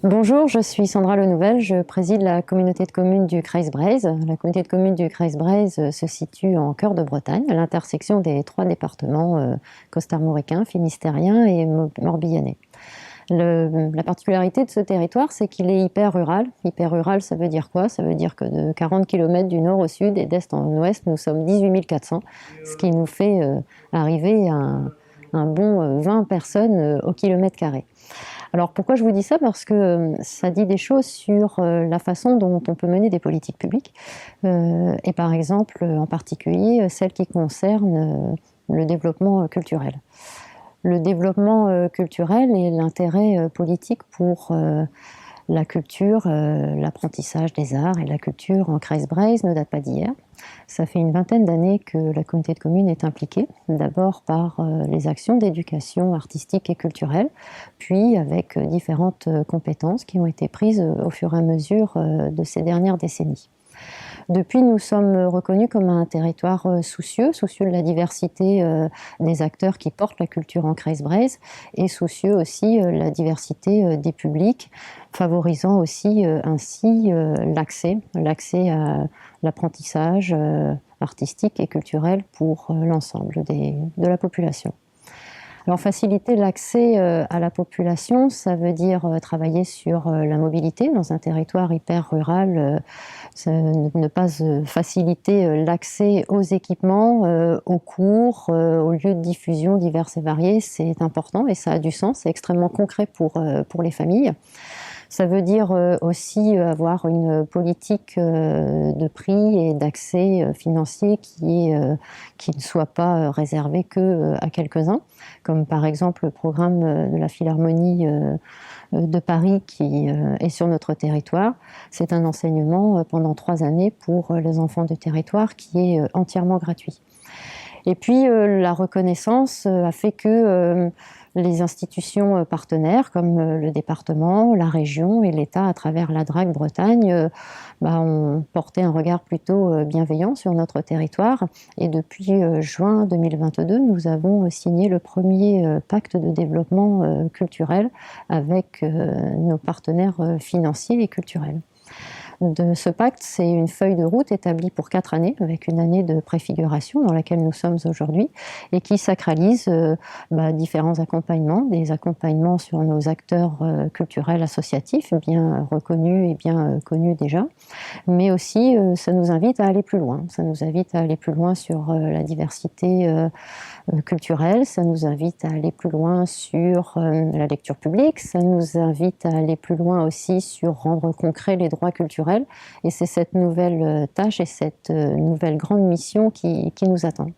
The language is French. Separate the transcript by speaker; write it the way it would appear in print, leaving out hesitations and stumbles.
Speaker 1: Bonjour, je suis Sandra Lenouvelle, je préside la communauté de communes du Kreis-Breizh. La communauté de communes du Kreis-Breizh se situe en cœur de Bretagne, à l'intersection des trois départements costarmoricains, finistériens et morbihanais. La particularité de ce territoire, c'est qu'il est hyper rural. Hyper rural, ça veut dire quoi? Ça veut dire que de 40 km du nord au sud et d'est en ouest, nous sommes 18 400, ce qui nous fait arriver à un bon 20 personnes au kilomètre carré. Alors pourquoi je vous dis ça? Parce que ça dit des choses sur la façon dont on peut mener des politiques publiques, et par exemple, en particulier, celles qui concernent le développement culturel. Le développement culturel et l'intérêt politique pour la culture, l'apprentissage des arts et la culture en Kreis-Breizh ne date pas d'hier. Ça fait une vingtaine d'années que la communauté de communes est impliquée, d'abord par les actions d'éducation artistique et culturelle, puis avec différentes compétences qui ont été prises au fur et à mesure de ces dernières décennies. Depuis, nous sommes reconnus comme un territoire soucieux de la diversité des acteurs qui portent la culture en Kreis-Breizh et soucieux aussi de la diversité des publics, favorisant aussi ainsi l'accès à l'apprentissage artistique et culturel pour l'ensemble de la population. Alors faciliter l'accès à la population, ça veut dire travailler sur la mobilité dans un territoire hyper rural, ne pas faciliter l'accès aux équipements, aux cours, aux lieux de diffusion divers et variés, c'est important et ça a du sens, c'est extrêmement concret pour les familles. Ça veut dire aussi avoir une politique de prix et d'accès financier qui ne soit pas réservée qu'à quelques-uns, comme par exemple le programme de la Philharmonie de Paris qui est sur notre territoire. C'est un enseignement pendant 3 années pour les enfants du territoire qui est entièrement gratuit. Et puis la reconnaissance a fait que les institutions partenaires comme le département, la région et l'État à travers la DRAC Bretagne ont porté un regard plutôt bienveillant sur notre territoire. Et depuis juin 2022, nous avons signé le premier pacte de développement culturel avec nos partenaires financiers et culturels. De ce pacte, c'est une feuille de route établie pour 4 années, avec une année de préfiguration dans laquelle nous sommes aujourd'hui, et qui sacralise différents accompagnements, des accompagnements sur nos acteurs culturels associatifs, bien reconnus et bien connus déjà, mais aussi ça nous invite à aller plus loin. Ça nous invite à aller plus loin sur la diversité culturelle, ça nous invite à aller plus loin sur la lecture publique, ça nous invite à aller plus loin aussi sur rendre concrets les droits culturels, et c'est cette nouvelle tâche et cette nouvelle grande mission qui nous attend.